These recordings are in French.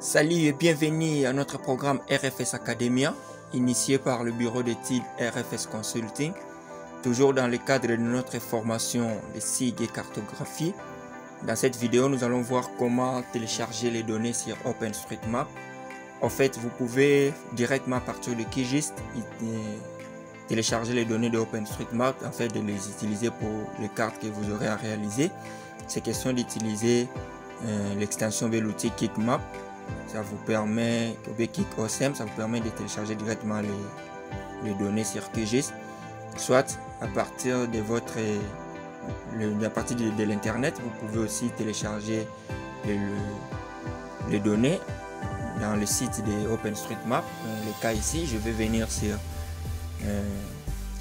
Salut et bienvenue à notre programme RFS Academia, initié par le bureau d'études RFS Consulting, toujours dans le cadre de notre formation de SIG et cartographie. Dans cette vidéo, nous allons voir comment télécharger les données sur OpenStreetMap. En fait, vous pouvez directement à partir de QGIS télécharger les données de OpenStreetMap, en fait de les utiliser pour les cartes que vous aurez à réaliser. C'est question d'utiliser l'extension de l'outil KickMap. Ça vous permet, KickOSM, ça vous permet de télécharger directement les données sur QGIS, soit à partir de votre de l'internet. Vous pouvez aussi télécharger les données dans le site de OpenStreetMap. Dans le cas ici, je vais venir sur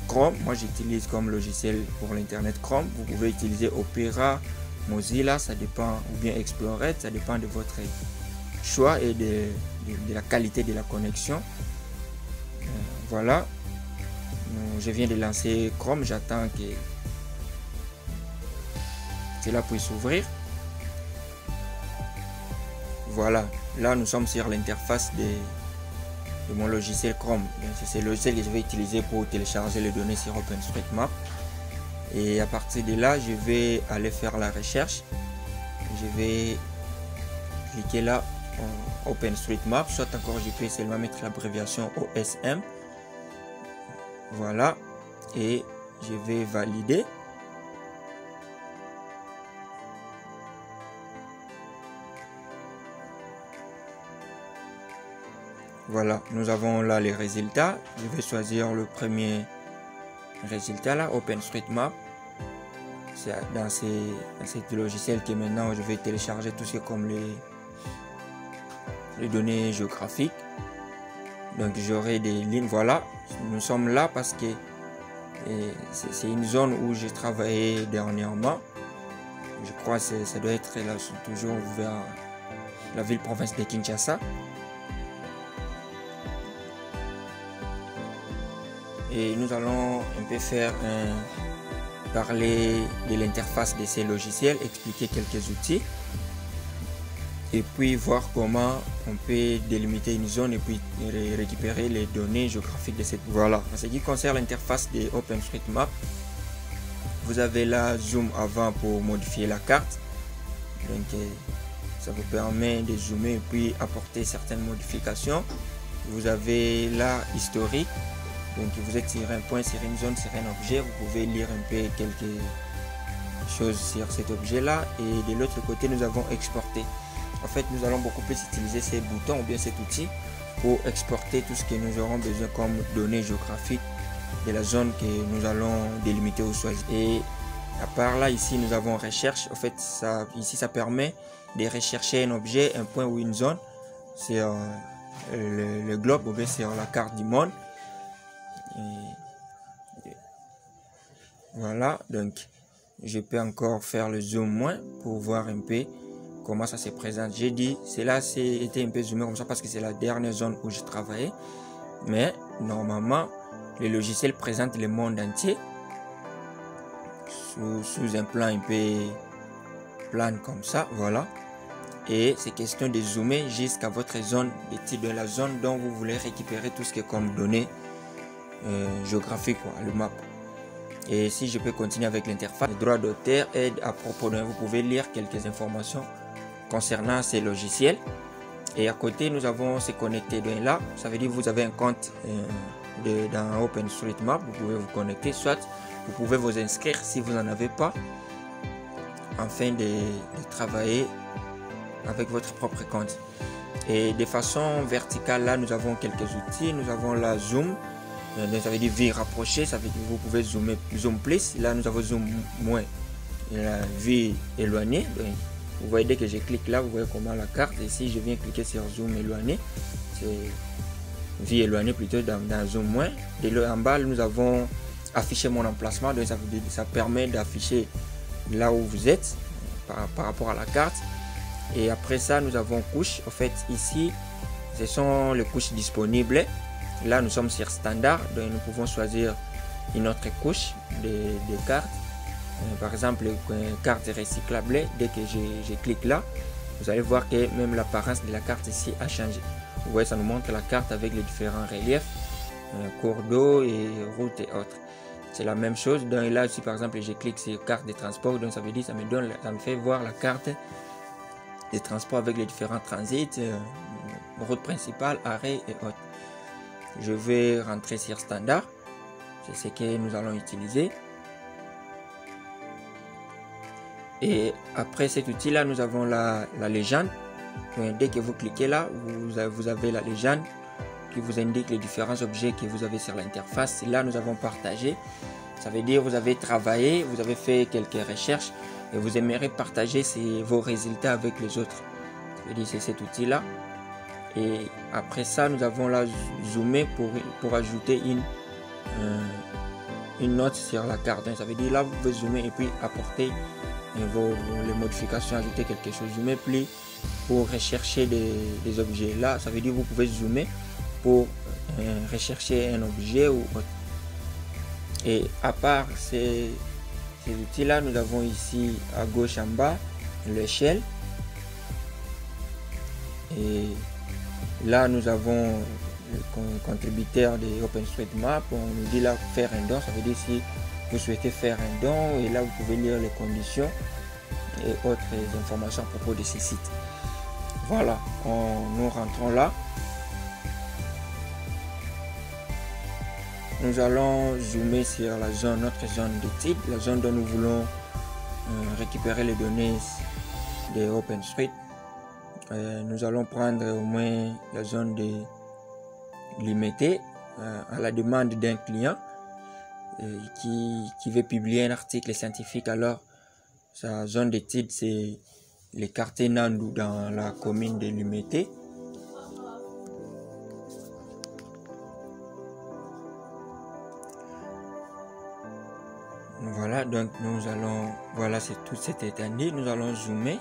Chrome. Moi, j'utilise comme logiciel pour l'internet Chrome. Vous pouvez utiliser Opera, Mozilla, ça dépend, ou bien Explorer, ça dépend de votre choix et de la qualité de la connexion. Voilà, je viens de lancer Chrome, j'attends que cela puisse s'ouvrir. Voilà, là nous sommes sur l'interface de mon logiciel Chrome. C'est le logiciel que je vais utiliser pour télécharger les données sur OpenStreetMap. Et à partir de là, je vais aller faire la recherche. Je vais cliquer là OpenStreetMap, soit encore je peux seulement mettre l'abréviation OSM. Voilà, et je vais valider. Voilà, nous avons là les résultats. Je vais choisir le premier résultat là, OpenStreetMap. C'est dans ce logiciel que maintenant je vais télécharger tout ce qui est comme les données géographiques. Donc j'aurai des lignes. Voilà, nous sommes là parce que c'est une zone où j'ai travaillé dernièrement. Je crois que ça doit être là, toujours vers la ville-province de Kinshasa. Et nous allons un peu faire parler de l'interface de ces logiciels, expliquer quelques outils et puis voir comment on peut délimiter une zone et puis récupérer les données géographiques de cette. Voilà, en ce qui concerne l'interface de OpenStreetMap, vous avez là zoom avant pour modifier la carte. Donc ça vous permet de zoomer et puis apporter certaines modifications. Vous avez là historique. Donc vous êtes sur un point, sur une zone, sur un objet, vous pouvez lire un peu quelque chose sur cet objet là. Et de l'autre côté, nous avons exporté. En fait, nous allons beaucoup plus utiliser ces boutons ou bien cet outil pour exporter tout ce que nous aurons besoin comme données géographiques de la zone que nous allons délimiter ou choisir. Et à part là, ici, nous avons recherche. En fait, ici, ça permet de rechercher un objet, un point ou une zone sur le globe ou bien sur la carte du monde. Voilà, donc je peux encore faire le zoom moins pour voir un peu comment ça se présente. J'ai dit, cela c'était un peu zoomé comme ça parce que c'est la dernière zone où je travaillais. Mais normalement, le logiciel présente le monde entier sous un plan un peu plane comme ça. Voilà. Et c'est question de zoomer jusqu'à votre zone, de la zone dont vous voulez récupérer tout ce qui est comme données géographique, le map. Et si je peux continuer avec l'interface, le droit d'auteur aide à propos de, vous pouvez lire quelques informations concernant ces logiciels. Et à côté, nous avons se connecter de là. Ça veut dire que vous avez un compte dans OpenStreetMap. Vous pouvez vous connecter, soit vous pouvez vous inscrire si vous n'en avez pas, afin de travailler avec votre propre compte. Et de façon verticale, là, nous avons quelques outils. Nous avons la zoom. Donc, ça veut dire vue rapprochée, ça veut dire que vous pouvez zoomer zoom plus. Là, nous avons zoom moins. Et la vue éloignée. Donc, vous voyez, dès que je clique là, vous voyez comment la carte. Et si je viens cliquer sur zoom éloigné, c'est vue éloignée plutôt dans zoom moins. Et là, en bas, nous avons affiché mon emplacement. Donc, ça permet d'afficher là où vous êtes par rapport à la carte. Et après ça, nous avons couches. En fait, ici, ce sont les couches disponibles. Là, nous sommes sur standard, donc nous pouvons choisir une autre couche de cartes. Par exemple, carte recyclable. Dès que je clique là, vous allez voir que même l'apparence de la carte ici a changé. Vous voyez, ça nous montre la carte avec les différents reliefs, cours d'eau et routes et autres. C'est la même chose. Donc là, si par exemple je clique sur carte de transport, donc ça veut dire ça me fait voir la carte des transports avec les différents transits, route principale, arrêt et autres. Je vais rentrer sur standard, c'est ce que nous allons utiliser. Et après cet outil là, nous avons la légende. Donc, dès que vous cliquez là, vous avez la légende qui vous indique les différents objets que vous avez sur l'interface. Là, nous avons partagé. Ça veut dire vous avez travaillé, vous avez fait quelques recherches et vous aimeriez partager vos résultats avec les autres. Ça veut dire c'est cet outil là. Et après ça, nous avons là zoomé pour ajouter une note sur la carte. Ça veut dire là, vous pouvez zoomer et puis apporter les modifications, ajouter quelque chose. Zoomer plus pour rechercher des objets. Là, ça veut dire vous pouvez zoomer pour rechercher un objet ou autre. Et à part ces outils là, nous avons ici à gauche en bas l'échelle. Et là, nous avons le contributeur de OpenStreetMap. On nous dit là faire un don. Ça veut dire si vous souhaitez faire un don. Et là, vous pouvez lire les conditions et autres informations à propos de ces sites. Voilà, nous rentrons là. Nous allons zoomer sur la zone, notre zone d'étude, la zone dont nous voulons récupérer les données de OpenStreet. Nous allons prendre au moins la zone de limitée à la demande d'un client qui veut publier un article scientifique. Alors, sa zone d'étude, c'est les quartiers Nandou dans la commune de Limité. Voilà, donc nous allons, voilà, c'est tout cet étendue. Nous allons zoomer.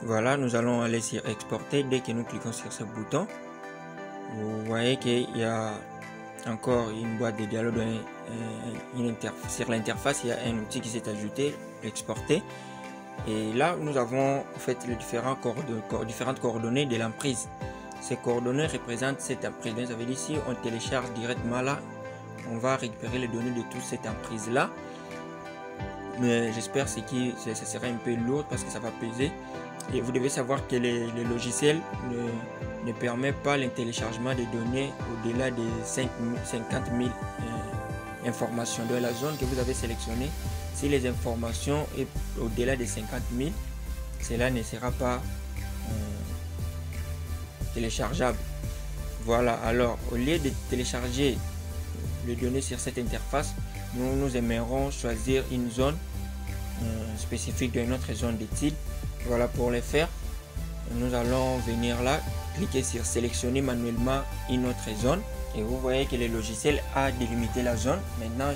Voilà, nous allons aller sur exporter. Dès que nous cliquons sur ce bouton, vous voyez qu'il y a encore une boîte de dialogue. Sur l'interface, il y a un outil qui s'est ajouté, exporter. Et là, nous avons en fait les différentes coordonnées de l'emprise. Ces coordonnées représentent cette emprise. Donc, ça veut dire si on télécharge directement là, on va récupérer les données de toute cette emprise là. Mais j'espère que ça sera un peu lourd parce que ça va peser. Et vous devez savoir que les logiciels ne permettent pas le téléchargement des données au-delà de 50 000 informations. De la zone que vous avez sélectionnée, si les informations sont au-delà de 50 000, cela ne sera pas téléchargeable. Voilà, alors au lieu de télécharger les données sur cette interface, nous aimerons choisir une zone spécifique de notre zone d'étude. Voilà, pour le faire, nous allons venir là, cliquer sur sélectionner manuellement une autre zone et vous voyez que le logiciel a délimité la zone. Maintenant,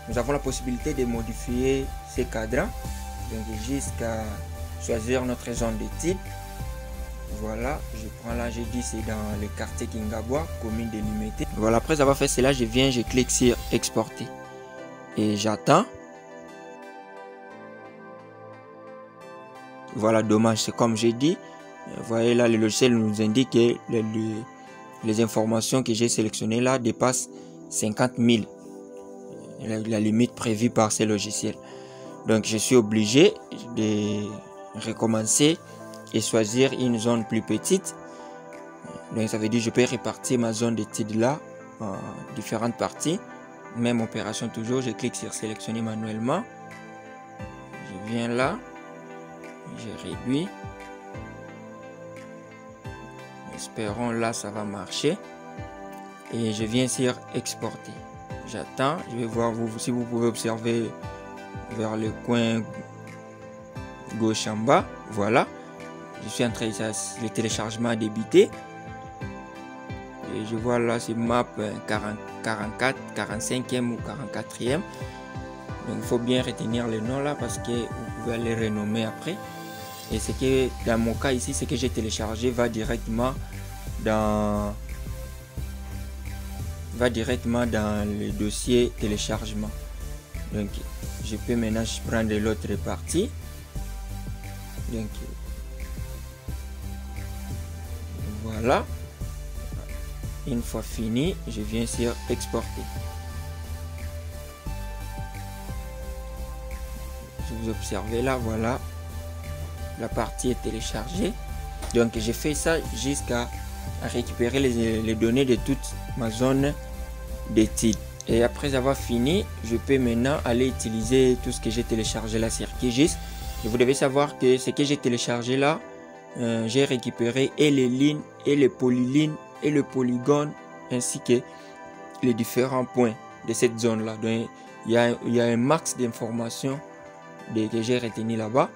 nous avons la possibilité de modifier ces cadrans, donc jusqu'à choisir notre zone d'étude. Voilà, je prends là, j'ai dit c'est dans le quartier Kingabwa, commune de Limité. Voilà, après avoir fait cela, je clique sur exporter et j'attends. Voilà, dommage, c'est comme j'ai dit. Vous voyez là, le logiciel nous indique que les informations que j'ai sélectionnées là dépassent 50 000, la limite prévue par ces logiciels. Donc je suis obligé de recommencer et choisir une zone plus petite. Donc ça veut dire que je peux répartir ma zone d'étude là en différentes parties. Même opération toujours, je clique sur sélectionner manuellement. Je viens là. Je réduis. Espérons là ça va marcher. Et je viens sur exporter. J'attends. Je vais voir si vous pouvez observer vers le coin gauche en bas. Voilà. Je suis en train de le téléchargement a débuté. Et je vois là c'est map 44, 45e ou 44e. Donc il faut bien retenir le nom là parce que vous pouvez les renommer après. Et c'est que dans mon cas ici, ce que j'ai téléchargé va directement dans le dossier téléchargement. Donc je peux maintenant prendre l'autre partie. Donc Voilà. Une fois fini, je viens sur exporter. Si vous observez là, voilà, la partie est téléchargée. Donc j'ai fait ça jusqu'à récupérer les données de toute ma zone d'étude. Et après avoir fini, je peux maintenant aller utiliser tout ce que j'ai téléchargé là sur QGIS. Et vous devez savoir que ce que j'ai téléchargé là, j'ai récupéré et les lignes et les polylignes et le polygone ainsi que les différents points de cette zone là. Donc il y a un max d'informations que j'ai retenu là-bas.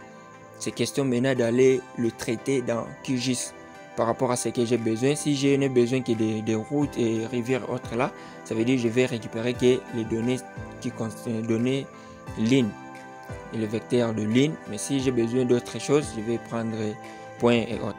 C'est question maintenant d'aller le traiter dans QGIS par rapport à ce que j'ai besoin. Si je n'ai besoin que des routes et rivières autres là, ça veut dire que je vais récupérer que les données qui contiennent les données lignes et le vecteur de ligne. Mais si j'ai besoin d'autres choses, je vais prendre points et autres.